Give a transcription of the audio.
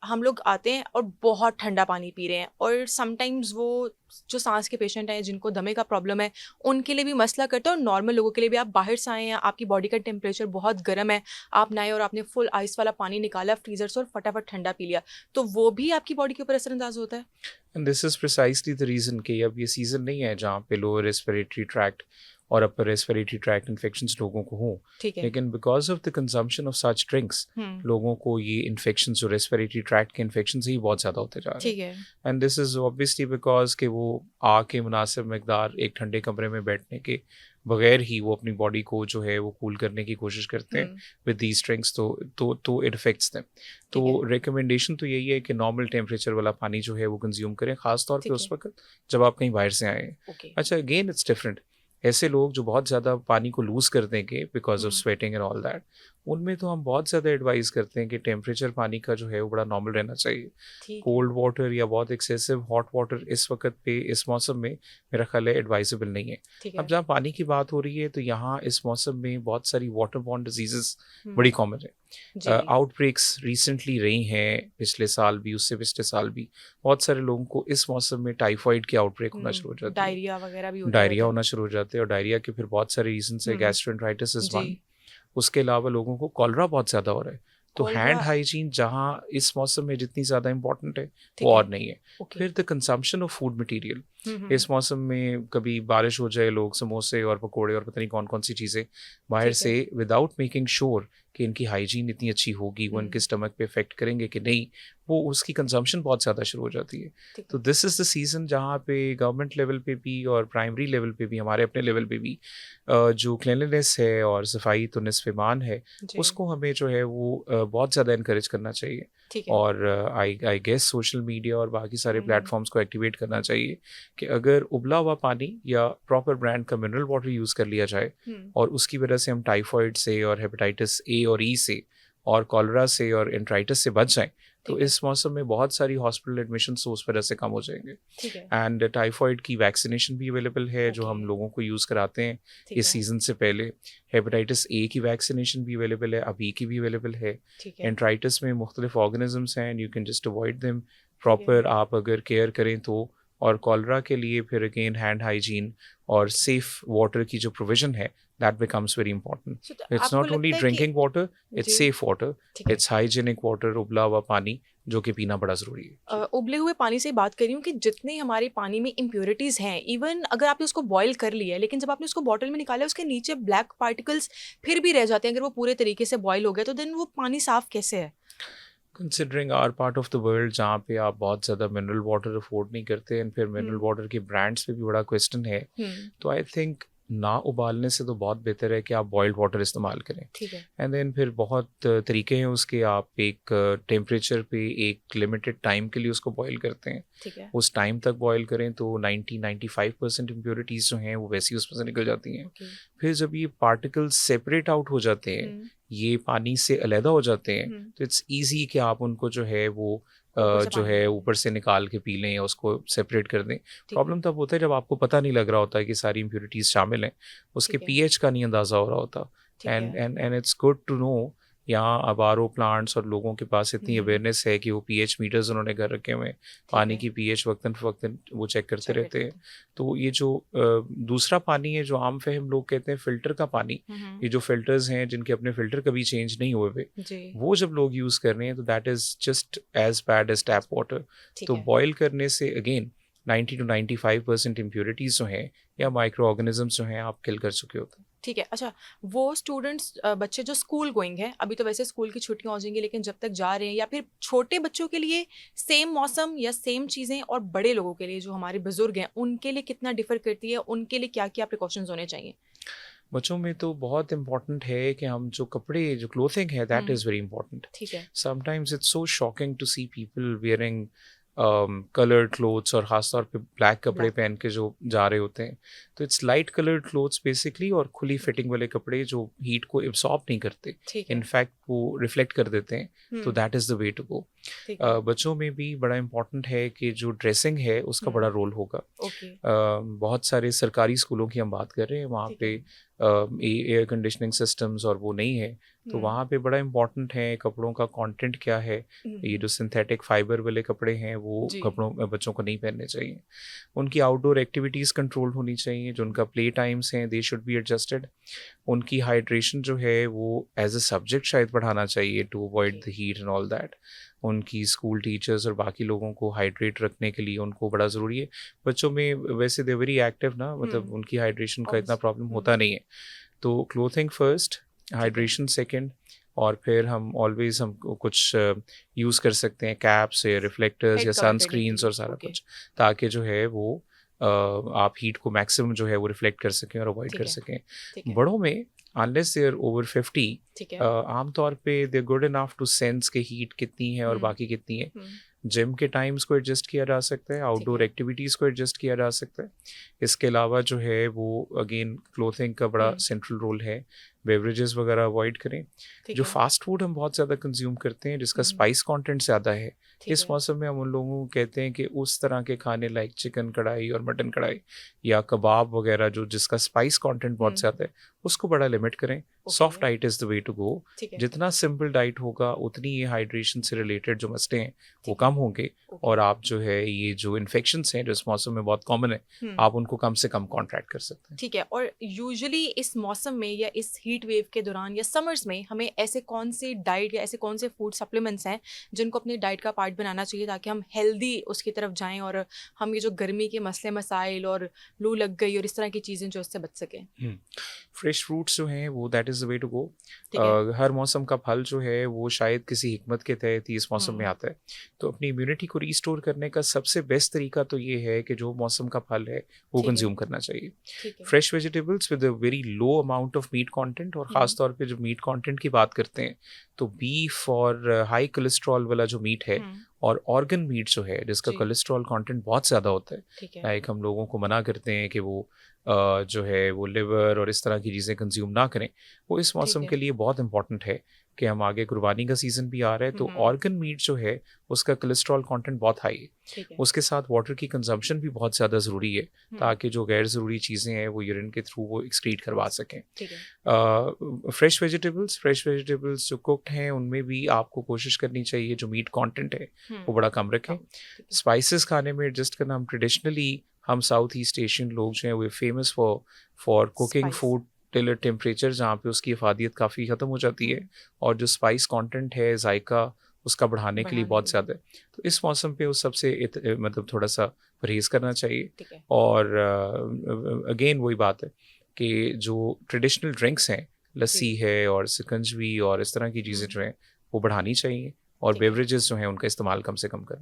हम लोग आते हैं और बहुत ठंडा पानी पी रहे हैं, और समटाइम्स वो जो सांस के पेशेंट हैं जिनको दमे का प्रॉब्लम है उनके लिए भी मसला करता है, और नॉर्मल लोगों के लिए भी। आप बाहर से आए हैं, आपकी बॉडी का टेम्परेचर बहुत गर्म है, आप नए और आपने फुल आइस वाला पानी निकाला फ्रीजर से और फटाफट ठंडा पी लिया, तो वो भी आपकी बॉडी के ऊपर असरअंदाज होता है। And this is precisely the reason कि अब ये सीज़न नहीं है जहाँ पे लोअर रेस्पिरेटरी ट्रैक्ट और अपर रेस्पिरेटरी ट्रैक्ट इन्फेक्शंस लोगों को हों, ठीक है। लेकिन because of the consumption of such drinks hmm. लोगों को ये इन्फेक्शंस जो रेस्पिरेटरी ट्रैक्ट के इन्फेक्शंस ही बहुत ज़्यादा होते जा रहे ठीक हैं। है। And this is obviously because कि वो आग के मुनासिब मकदार एक ठंडे कमरे में बैठने के बगैर ही वो अपनी बॉडी को जो है वो कूल करने की कोशिश करते हैं हम्म। विद दीज ड्रिंक्स, तो इट अफेक्ट्स देम। ठीक है। तो रिकमेंडेशन तो यही है कि नॉर्मल टेम्परेचर वाला पानी जो है वो कंज्यूम करें, ख़ास तौर पे ठीक उस है। वक्त जब आप कहीं बाहर से आए हैं। ओके। अच्छा, अगेन इट्स डिफरेंट। ऐसे लोग जो बहुत ज़्यादा पानी को लूज़ कर देंगे because of hmm. Sweating and all that, उनमें तो हम बहुत ज़्यादा एडवाइस करते हैं कि टेम्परेचर पानी का जो है वो बड़ा नॉर्मल रहना चाहिए। ठीक है। कोल्ड वाटर या बहुत एक्सेसिव हॉट वाटर इस वक्त पे इस मौसम में मेरा ख्याल है एडवाइजेबल नहीं है। ठीक अब है। जहाँ पानी की बात हो रही है तो यहाँ इस मौसम में बहुत सारी वाटर बॉर्न डिजीज़ हम्म। बड़ी कॉमन है। जी। आउटब्रेक्स रिसेंटली रही हैं, पिछले साल भी, उससे पिछले साल भी बहुत सारे लोगों को इस मौसम में टाइफाइड की आउटब्रेक होना शुरू हो जाती है, डायरिया वगैरह भी होते डायरिया रहते हैं। होना शुरू हो जाते हैं, और डायरिया के फिर बहुत सारे रीजन है, हम्म। गैस्ट्रोएंटराइटिस इज जी। वन। उसके अलावा लोगों को कॉलरा बहुत ज़्यादा हो रहा है। तो हैंड कोलरा। हाइजीन जहाँ इस मौसम में जितनी ज़्यादा इंपॉर्टेंट है ठीक वो है। और नहीं है। ओके। फिर the consumption of food material, hmm. इस मौसम में कभी बारिश हो जाए, लोग समोसे और पकोड़े और पता नहीं कौन कौन सी चीज़ें बाहर ठीक है। से विदाउट मेकिंग श्योर कि इनकी हाइजीन इतनी अच्छी होगी, वो इनके स्टमक पे इफेक्ट करेंगे कि नहीं, वो उसकी कंजम्पशन बहुत ज़्यादा शुरू हो जाती है। ठीक तो है। दिस इज़ द सीज़न जहाँ पे गवर्नमेंट लेवल पे भी और प्राइमरी लेवल पे भी, हमारे अपने लेवल पे भी जो क्लिनलीनेस है और सफाई तो निस्फ़ ईमान है, जी। उसको हमें जो है वो बहुत ज़्यादा इनकरेज करना चाहिए। ठीक है। और आई आई गेस सोशल मीडिया और बाकी सारे हम्म। प्लेटफॉर्म्स को एक्टिवेट करना चाहिए कि अगर उबला हुआ पानी या प्रॉपर ब्रांड का मिनरल वाटर यूज़ कर लिया जाए हम्म। और उसकी वजह से हम टाइफाइड से और हेपेटाइटिस ए और ई से और कॉलरा से और एंट्राइटिस से बच जाएं, तो ठीक है। इस मौसम में बहुत सारी हॉस्पिटल एडमिशन उस वजह से कम हो जाएंगे। ठीक है। एंड टाइफाइड की वैक्सीनेशन भी अवेलेबल है जो ओके। हम लोगों को यूज़ कराते हैं ठीक इस है। सीज़न से पहले। हेपेटाइटिस ए की वैक्सीनेशन भी अवेलेबल है, अभी की भी अवेलेबल है। ठीक है। एंट्राइटिस में मुख्तलिफ ऑर्गेनिजम्स हैं, you can just avoid them ठीक है। प्रॉपर, आप अगर केयर करें तो। और कॉलरा के लिए फिर अगेन हैंड हाइजीन और सेफ वाटर की जो प्रोविजन है, that becomes very important. So, तो इट्स आपको नॉट ओनली लगता है कि ड्रिंकिंग वाटर, इट्स जी। सेफ वाटर, ठीक है। इट्स हाइजीनिक वाटर, उबला हुआ पानी जो कि पीना बड़ा ज़रूरी है जी। उबले हुए पानी से बात कर रही हूँ कि जितने हमारे पानी में इम्प्योरिटीज़ हैं, इवन अगर आपने उसको बॉईल कर लिया है, लेकिन जब आपने उसको बॉटल में निकाला है उसके नीचे ब्लैक पार्टिकल्स फिर भी रह जाते हैं, अगर वो पूरे तरीके से बॉईल हो गया तो देन वो पानी साफ कैसे है? Considering our part of the world जहाँ पे आप बहुत ज़्यादा मिनरल वाटर अफोर्ड नहीं करते हैं, फिर मिनरल हम्म। वाटर के ब्रांड्स पे भी बड़ा क्वेश्चन है, हम्म। तो आई थिंक ना उबालने से तो बहुत बेहतर है कि आप बॉइल्ड वाटर इस्तेमाल करें। ठीक है। एंड देन फिर बहुत तरीके हैं उसके, आप एक टेम्परेचर पे एक लिमिटेड टाइम के लिए उसको बॉईल करते हैं, ठीक है। उस टाइम तक बॉईल करें तो 90-95% इम्प्योरिटीज़ जो हैं वो वैसी उसमें से निकल जाती हैं। ओके। फिर जब ये पार्टिकल्स सेपरेट आउट हो जाते हैं, हम्म। ये पानी से अलहदा हो जाते हैं, हम्म। तो इट्स ईजी कि आप उनको जो है वो ऊपर से जो पानी है निकाल लें। ऊपर से निकाल के पी लें या उसको सेपरेट कर दें। ठीक है। प्रॉब्लम तब होता है जब आपको पता नहीं लग रहा होता है कि सारी इम्प्योरिटीज़ शामिल हैं, उसके ठीक है। पीएच का नहीं अंदाज़ा हो रहा होता। ठीक एंड है। And and it's good to know, यहाँ अब आरओ प्लांट्स और लोगों के पास इतनी हम्म। अवेयरनेस है कि वो पीएच मीटर्स उन्होंने घर रखे हुए हैं, ठीक पानी है। की पीएच वक्तन फ़वक्तन वो चेक करते चेक रहते करते हैं। थे। तो ये जो दूसरा पानी है जो आम फहम लोग कहते हैं फ़िल्टर का पानी, हम्म। ये जो फ़िल्टर्स हैं जिनके अपने फ़िल्टर कभी चेंज नहीं हुए हुए, जी। वो जब लोग यूज़ कर रहे हैं तो that is just as bad as tap water. ठीक तो है। बॉयल करने से अगेन 90-95% इम्प्योरिटीज़ जो हैं या माइक्रो ऑर्गेनिजम्स जो हैं आप किल कर चुके होते हैं। ठीक है। अच्छा, वो स्टूडेंट्स बच्चे जो स्कूल गोइंग हैं, अभी तो वैसे स्कूल की छुट्टियां हो जाएंगी, लेकिन जब तक जा रहे हैं, या फिर छोटे बच्चों के लिए सेम मौसम या सेम चीज़ें, और बड़े लोगों के लिए जो हमारे बुजुर्ग हैं उनके लिए कितना डिफर करती है, उनके लिए क्या क्या प्रिकॉशंस होने चाहिए? बच्चों में तो बहुत इम्पोर्टेंट है कि हम जो कपड़े, जो क्लोथिंग है, that hmm. Is very important. ठीक है। Sometimes it's so shocking to see people wearing coloured clothes और ख़ास तौर पे ब्लैक कपड़े ब्लैक। पहन के जो जा रहे होते हैं। तो its light coloured clothes basically, और खुली ओके। फिटिंग वाले कपड़े जो हीट को एब्सॉर्ब नहीं करते, ठीक है। इनफैक्ट वो रिफ्लेक्ट कर देते हैं। तो hmm. That is the way to go. ठीक है। बच्चों में भी बड़ा इम्पोर्टेंट है कि जो ड्रेसिंग है उसका बड़ा रोल होगा। ओके। बहुत सारे सरकारी स्कूलों की हम बात कर रहे हैं, वहाँ ठीक पे है। एयर कंडीशनिंग सिस्टम्स और वो नहीं है, तो वहाँ पे बड़ा इम्पोर्टेंट है कपड़ों का कंटेंट क्या है। ये जो सिंथेटिक फाइबर वाले कपड़े हैं वो जी। कपड़ों बच्चों को नहीं पहनने चाहिए। उनकी आउटडोर एक्टिविटीज़ कंट्रोल होनी चाहिए, जो उनका प्ले टाइम्स हैं दे शुड बी एडजस्टेड। उनकी हाइड्रेशन जो है वो एज अ सब्जेक्ट शायद पढ़ाना चाहिए to avoid the heat and all that. उनकी स्कूल टीचर्स और बाकी लोगों को हाइड्रेट रखने के लिए उनको बड़ा ज़रूरी है। बच्चों में वैसे दे वेरी एक्टिव ना, मतलब उनकी हाइड्रेशन का इतना प्रॉब्लम होता नहीं है। तो क्लोथिंग फर्स्ट, हाइड्रेशन सेकंड, और फिर हम ऑलवेज हम कुछ यूज़ कर सकते हैं कैप्स या रिफ्लेक्टर्स हेड या कवर करने के सनस्क्रीन्स लिए, और सारा ओके। कुछ, ताकि जो है वो आप हीट को मैक्सिमम जो है वो रिफ्लेक्ट कर सकें और अवॉइड ठीक कर है, सकें। ठीक है, बड़ों में अनलेस दे आर ओवर 50 ठीक है। आमतौर पे दे गुड इनफ टू सेंस के हीट कितनी है और हुँ, बाकी कितनी है। हुँ, जिम के टाइम्स को एडजस्ट किया जा सकता है, ठीक आउटडोर है। एक्टिविटीज़ को एडजस्ट किया जा सकता है। इसके अलावा जो है वो अगेन क्लोथिंग का बड़ा हुँ, सेंट्रल रोल है। बेवरेजेस वगैरह अवॉइड करें। ठीक जो है। फास्ट फूड हम बहुत ज़्यादा कंज्यूम करते हैं जिसका हुँ, स्पाइस कंटेंट ज़्यादा है, ठीक इस है। मौसम में हम उन लोगों को कहते हैं कि उस तरह के खाने लाइक चिकन कढ़ाई और मटन कढ़ाई या कबाब वगैरह जो जिसका स्पाइस कंटेंट बहुत हुँ, ज़्यादा है, उसको बड़ा लिमिट करें। Soft okay, diet is the way to go. ठीक है, जितना सिंपल डाइट होगा उतनी ये हाइड्रेशन से रिलेटेड जो मसले हैं वो ठीक है, कम होंगे, ओके। और आप जो है ये जो इन्फेक्शंस हैं जो इस मौसम में बहुत कॉमन है, हुँ, आप उनको कम से कम कॉन्ट्रैक्ट कर सकते हैं। ठीक है। और यूजुअली इस मौसम में या इस हीट वेव के दौरान या समर्स में हमें ऐसे कौन से डाइट या ऐसे कौन से फूड सप्लीमेंट्स हैं जिनको अपनी डाइट का पार्ट बनाना चाहिए ताकि हम हेल्दी उसकी तरफ जाएँ और हम ये जो गर्मी के मसले मसाइल और लू लग गई और इस तरह की चीज़ें जो इससे बच सकें? फ्रेश फ्रूट्स जो हैं वो that is the way to go. ठीक है। हर मौसम का फल जो है वो शायद किसी हिकमत के तहत ही इस मौसम में हुँ, आता है। तो अपनी इम्यूनिटी को रीस्टोर करने का सबसे बेस्ट तरीका तो ये है कि जो मौसम का फल है वो ठीक है, कंज्यूम करना चाहिए। ठीक है। Fresh vegetables with a very low amount of meat content, और ख़ास हुँ, तौर पे जब मीट कंटेंट की बात करते हैं तो बीफ और हाई कोलेस्ट्रॉल वाला जो मीट है, हुँ, और ऑर्गन मीट जो है जिसका जी, कोलेस्ट्रॉल कंटेंट बहुत ज़्यादा होता है, ठीक है, लाइक हम लोगों को मना करते हैं कि वो जो है वो लिवर और इस तरह की चीज़ें कंज्यूम ना करें, वो इस ठीक मौसम है। के लिए बहुत इंपॉर्टेंट है कि हम आगे कुर्बानी का सीज़न भी आ रहा है, हुँ, तो हुँ, ऑर्गन मीट जो है उसका कोलेस्ट्रॉल कंटेंट बहुत हाई है। ठीक है। उसके साथ वाटर की कंजम्पशन भी बहुत ज़्यादा ज़रूरी है, हुँ, ताकि जो गैर ज़रूरी चीज़ें हैं वो यूरिन के थ्रू वो एक्सक्रीट करवा सकें। ठीक है। फ्रेश वेजिटेबल्स जो कुक्ड हैं उनमें भी आपको कोशिश करनी चाहिए जो मीट कंटेंट है हुँ, वो बड़ा कम रखें। कम, ठीक है। स्पाइसेस खाने में एडजस्ट करना, हम साउथ ईस्ट एशियन लोग जो हैं वो famous for cooking spice. Food till a temperature जहाँ पे उसकी अफादियत काफ़ी ख़त्म हो जाती है, हुँ, और जो स्पाइस कंटेंट है जायका उसका बढ़ाने के लिए बढ़ाने के बहुत लिए, ज़्यादा है। तो इस मौसम पे उस सबसे मतलब थोड़ा सा परहेज़ करना चाहिए। ठीक है। और अगेन वही बात है कि जो ट्रेडिशनल ड्रिंक्स हैं, जी, लस्सी है और शिकंजवी और इस तरह की चीज़ें हुँ, जो हैं वो बढ़ानी चाहिए, और ठीक है। बेवरेजेस जो हैं उनका इस्तेमाल कम से कम करना।